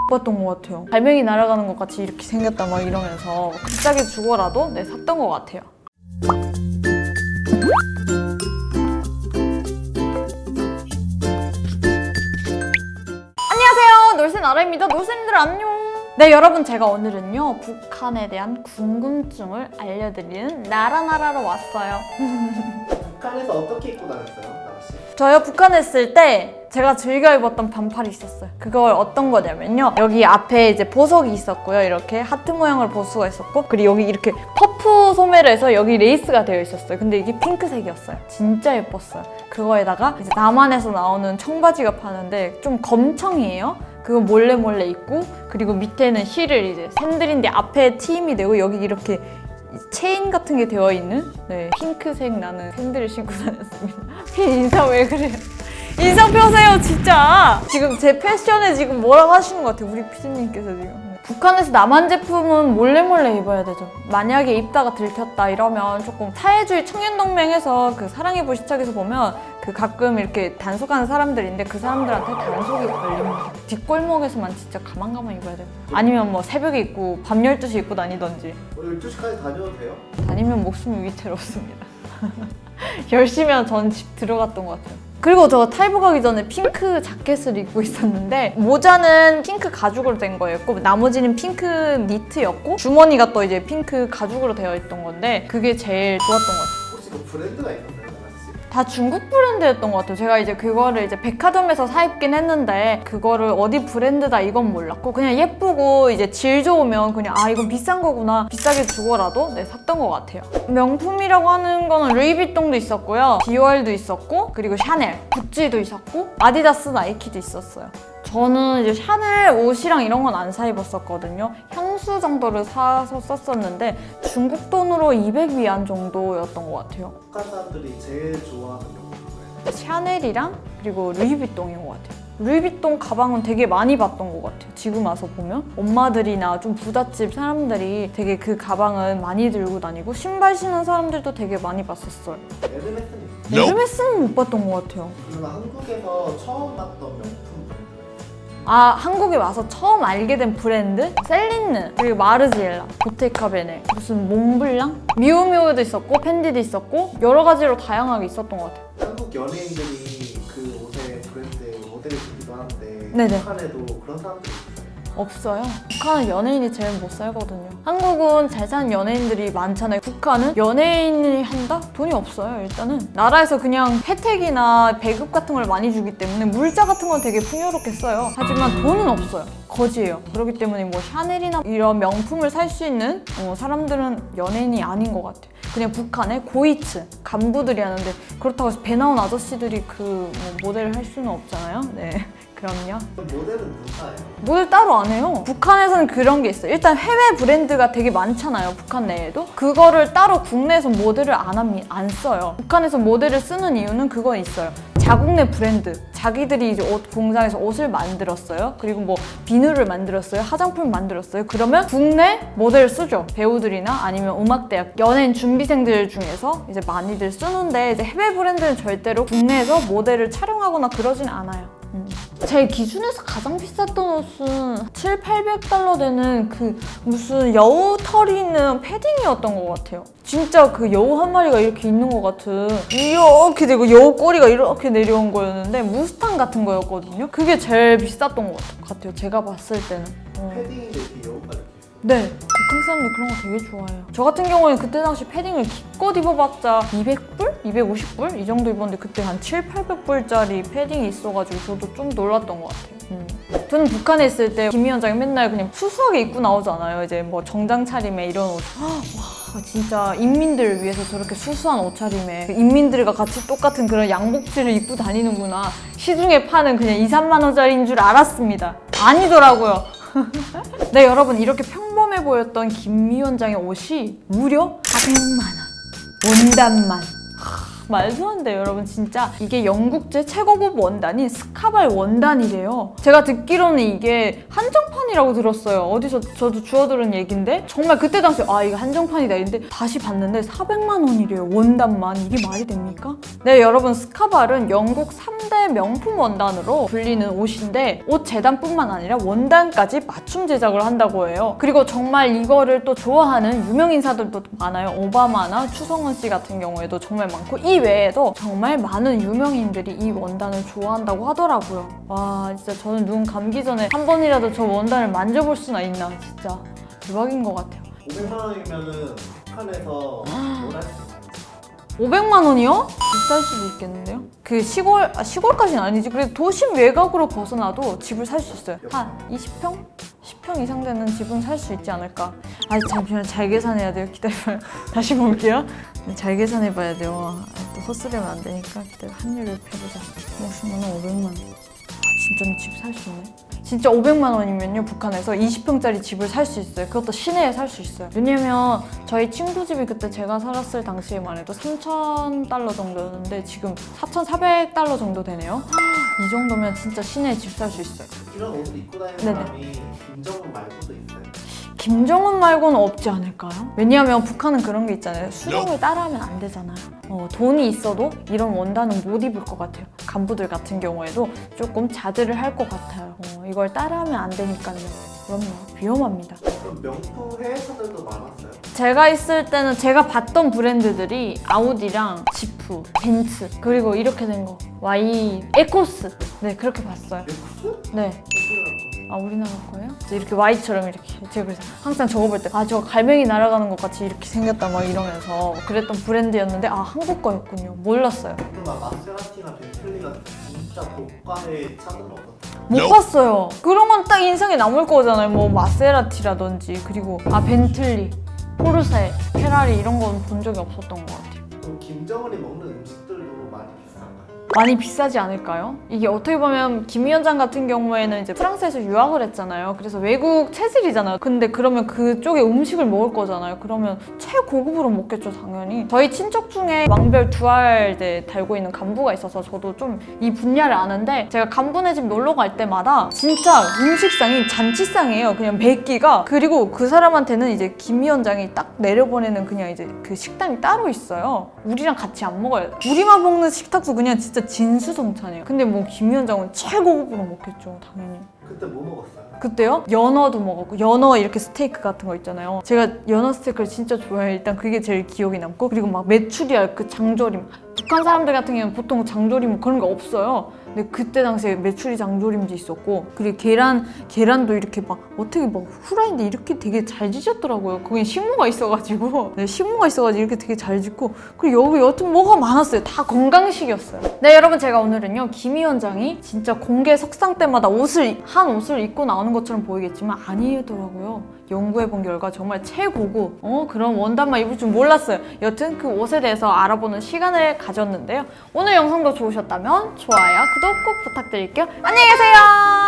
봤던 것 같아요. 갈매기 날아가는 것 같이 이렇게 생겼다 막 이러면서 비싸게 주고라도 샀던 것 같아요. 안녕하세요, 놀센아라입니다. 놀센님들 안녕. 네, 여러분, 제가 오늘은요 북한에 대한 궁금증을 알려드리는 나라로 왔어요. 북한에서 어떻게 입고 다녔어요, 나라씨? 저요, 북한에 있을 때 제가 즐겨 입었던 반팔이 있었어요. 그걸 어떤 거냐면요, 여기 앞에 이제 보석이 있었고요, 이렇게 하트 모양으로 보수가 있었고, 그리고 여기 이렇게 퍼프 소매를 해서 여기 레이스가 되어 있었어요. 근데 이게 핑크색이었어요. 진짜 예뻤어요. 그거에다가 이제 남한에서 나오는 청바지가 파는데 좀 검청이에요. 그거 몰래 입고, 그리고 밑에는 힐을 이제 샌들인데 앞에 TM이 되고 여기 이렇게 체인 같은 게 되어 있는 핑크색 나는 샌들을 신고 다녔습니다. 인상 왜 그래요? 인상 펴세요, 진짜. 지금 제 패션에 지금 뭐라고 하시는 것 같아요, 우리 피디님께서 지금. 북한에서 남한 제품은 몰래 입어야 되죠. 만약에 입다가 들켰다 이러면 조금 사회주의 청년동맹에서 그 사랑의 불시착에서 보면 그 가끔 이렇게 단속하는 사람들인데 그 사람들한테 단속이 걸립니다. 뒷골목에서만 진짜 가만 입어야 돼요. 아니면 뭐 새벽에 입고 밤 12시 입고 다니던지. 12시까지 다녀도 돼요? 다니면 목숨이 위태롭습니다. 열심히 하면 전 집 들어갔던 것 같아요. 그리고 저 탈북하기 전에 핑크 자켓을 입고 있었는데 모자는 핑크 가죽으로 된 거였고 나머지는 핑크 니트였고 주머니가 또 이제 핑크 가죽으로 되어 있던 건데 그게 제일 좋았던 것 같아요. 혹시 그 브랜드가 있었나요, 나라씨? 다 중국 브랜드였던 것 같아요. 제가 이제 그거를 이제 백화점에서 사입긴 했는데 그거를 어디 브랜드다 이건 몰랐고 그냥 예쁘고 이제 질 좋으면 그냥 이건 비싼 거구나, 비싸게 주고라도 샀던 것 같아요. 명품이라고 하는 거는 루이비통도 있었고요, 디월도 있었고, 그리고 샤넬, 구찌도 있었고, 아디다스, 나이키도 있었어요. 저는 이제 샤넬 옷이랑 이런 건 안 사 입었었거든요. 향수 정도를 사서 썼었는데 중국 돈으로 200위안 정도였던 것 같아요. 북한 사람들이 제일 좋아하는 명품은 뭐예요? 샤넬이랑 그리고 루이비통인 것 같아요. 루이비통 가방은 되게 많이 봤던 것 같아요. 지금 와서 보면 엄마들이나 좀 부잣집 사람들이 되게 그 가방을 많이 들고 다니고 신발 신는 사람들도 되게 많이 봤었어요. 에르메스는 에르메스는 못 봤던 것 같아요. 그러면 한국에서 처음 봤던 명품 브랜드가 있어요? 한국에 와서 처음 알게 된 브랜드? 셀린느, 그리고 마르지엘라, 보테카 베네, 무슨 몽블랑? 미우미우도 있었고 펜디도 있었고 여러 가지로 다양하게 있었던 것 같아요. 한국 연예인들이 그 옷의 브랜드의 모델을 주기도 하는데 네네. 북한에도 그런 사람들이 있어요? 없어요. 북한은 연예인이 제일 못 살거든요. 한국은 잘 사는 연예인들이 많잖아요. 북한은 연예인이 한다? 돈이 없어요, 일단은. 나라에서 그냥 혜택이나 배급 같은 걸 많이 주기 때문에 물자 같은 건 되게 풍요롭게 써요. 하지만 돈은 없어요. 거지예요. 그렇기 때문에 뭐 샤넬이나 이런 명품을 살 수 있는 사람들은 연예인이 아닌 것 같아요. 그냥 북한의 고위층 간부들이 하는데 그렇다고 해서 배 나온 아저씨들이 그 모델을 할 수는 없잖아요. 네. 그럼요. 그럼 모델은 누가 해요? 모델 따로 안 해요. 북한에서는 그런 게 있어요. 일단 해외 브랜드가 되게 많잖아요, 북한 내에도. 그거를 따로 국내에서 모델을 안 써요. 북한에서 모델을 쓰는 이유는 그건 있어요. 자국 내 브랜드, 자기들이 이제 옷 공장에서 옷을 만들었어요. 그리고 뭐 비누를 만들었어요, 화장품을 만들었어요. 그러면 국내 모델을 쓰죠. 배우들이나 아니면 음악대학 연예인 준비생들 중에서 이제 많이들 쓰는데 이제 해외 브랜드는 절대로 국내에서 모델을 촬영하거나 그러진 않아요. 제 기준에서 가장 비쌌던 옷은 700~800달러 되는 그 무슨 여우 털이 있는 패딩이었던 것 같아요. 진짜 그 여우 한 마리가 이렇게 있는 것 같은, 이렇게 되고 여우 꼬리가 이렇게 내려온 거였는데 무스탕 같은 거였거든요. 그게 제일 비쌌던 것 같아요, 제가 봤을 때는. 패딩인데 이렇게 여우가 이렇게 있어요? 네, 북한 사람들 그런 거 되게 좋아해요. 저 같은 경우에는 그때 당시 패딩을 기껏 입어봤자 200불? 250불? 이 정도 입었는데 그때 한 700~800불짜리 패딩이 있어가지고 저도 좀 놀랐던 것 같아요. 저는 북한에 있을 때 김 위원장이 맨날 그냥 수수하게 입고 나오잖아요. 이제 뭐 정장 차림에 이런 옷. 와, 진짜 인민들을 위해서 저렇게 수수한 옷차림에 인민들과 같이 똑같은 그런 양복지를 입고 다니는구나. 시중에 파는 그냥 2~3만 원짜리인 줄 알았습니다. 아니더라고요. 네, 여러분, 이렇게 평범해 보였던 김 위원장의 옷이 무려 400만 원. 원단만. 말도 안 돼요, 여러분. 진짜 이게 영국제 최고급 원단인 스카발 원단이래요. 제가 듣기로는 이게 한정판이라고 들었어요. 어디서 저도 주워들은 얘긴데 정말 그때 당시 아 이거 한정판이다 이랬는데 다시 봤는데 400만 원이래요. 원단만. 이게 말이 됩니까? 네, 여러분, 스카발은 영국 3대 명품 원단으로 불리는 옷인데 옷 재단뿐만 아니라 원단까지 맞춤 제작을 한다고 해요. 그리고 정말 이거를 또 좋아하는 유명 인사들도 많아요. 오바마나 추성훈 씨 같은 경우에도 정말 많고 이 외에도 정말 많은 유명인들이 이 원단을 좋아한다고 하더라고요. 와, 진짜 저는 눈 감기 전에 한 번이라도 저 원단을 만져볼 수나 있나. 진짜 대박인 것 같아요. 500만 원이면은 북한에서 원할 수 있나요? 500만 원이요? 비쌀 수도 있겠는데요? 그 시골까지는 아니지. 그래도 도심 외곽으로 벗어나도 집을 살 수 있어요. 한 20평? 10평 이상 되는 집은 살 수 있지 않을까. 아, 잠시만, 잘 계산해야 돼요. 기다려봐요. 다시 볼게요. 네, 잘 계산해봐야 돼요. 또 헛소리하면 안 되니까. 기다려, 환율을 펴보자. 50만 원, 500만 원. 진짜 집 살 수 있네. 진짜 500만 원이면요, 북한에서 20평짜리 집을 살 수 있어요. 그것도 시내에 살 수 있어요. 왜냐면 저희 친구 집이 그때 제가 살았을 당시에만 해도 3,000달러 정도였는데 지금 4,400달러 정도 되네요. 이 정도면 진짜 시내에 집 살 수 있어요. 이런 옷을 입고 다니는 네네. 사람이 김정은 말고도 있어요. 김정은 말고는 없지 않을까요? 왜냐하면 북한은 그런 게 있잖아요. 수령을 따라하면 안 되잖아요. 돈이 있어도 이런 원단은 못 입을 것 같아요. 간부들 같은 경우에도 조금 자제를 할 것 같아요. 이걸 따라하면 안 되니까요. 그럼요. 위험합니다. 그럼 명품 회사들도 많았어요? 제가 있을 때는 제가 봤던 브랜드들이 아우디랑 지프, 벤츠, 그리고 이렇게 된 거. 에코스. 네, 그렇게 봤어요. 엑스? 네. 아, 우리나라 거예요? 이렇게 Y처럼 이렇게. 제가 그래서 항상 저거 볼 때 아, 저거 갈매기 날아가는 것 같이 이렇게 생겼다 막 이러면서 그랬던 브랜드였는데 아, 한국 거였군요. 몰랐어요. 그럼 마세라티나 벤틀리 같은 진짜 고가의 차들은 어떻어요? 못 봤어요. 그런 건 딱 인상에 남을 거잖아요. 뭐 마세라티라든지 그리고 벤틀리, 포르쉐, 페라리 이런 건 본 적이 없었던 것 같아요. 그럼 김정은이 먹는 음식들도 많이 비싼가요? 많이 비싸지 않을까요? 이게 어떻게 보면 김 위원장 같은 경우에는 이제 프랑스에서 유학을 했잖아요. 그래서 외국 체질이잖아요. 근데 그러면 그쪽의 음식을 먹을 거잖아요. 그러면 최고급으로 먹겠죠, 당연히. 저희 친척 중에 왕별 두 알 달고 있는 간부가 있어서 저도 좀 이 분야를 아는데 제가 간부네 집 놀러 갈 때마다 진짜 음식상이 잔치상이에요. 그냥 100끼가. 그리고 그 사람한테는 이제 김 위원장이 딱 내려보내는 그냥 이제 그 식당이 따로 있어요. 우리랑 같이 안 먹어요. 우리만 먹는 식탁도 그냥 진짜 진수성찬이에요. 근데 뭐 김 위원장은 최고급으로 먹겠죠, 당연히. 그때 뭐 먹었어요? 그때요? 연어도 먹었고, 연어 이렇게 스테이크 같은 거 있잖아요. 제가 연어 스테이크를 진짜 좋아해요. 일단 그게 제일 기억이 남고, 그리고 막 메추리알 그 장조림. 북한 사람들 같은 경우는 보통 장조림 뭐 그런 거 없어요. 근데 그때 당시에 메추리 장조림도 있었고, 그리고 계란도 이렇게 막 어떻게 막 후라이인데 이렇게 되게 잘 지졌더라고요. 거기 식모가 있어가지고, 네, 식모가 있어가지고 이렇게 되게 잘 짓고, 그리고 여기 여튼 뭐가 많았어요. 다 건강식이었어요. 네, 여러분, 제가 오늘은요, 김 위원장이 진짜 공개 석상 때마다 한 옷을 입고 나오는 것처럼 보이겠지만 아니더라고요. 연구해본 결과 정말 최고급 그런 원단만 입을 줄 몰랐어요. 여튼 그 옷에 대해서 알아보는 시간을 가졌는데요. 오늘 영상도 좋으셨다면 좋아요, 구독 꼭 부탁드릴게요. 안녕히 계세요.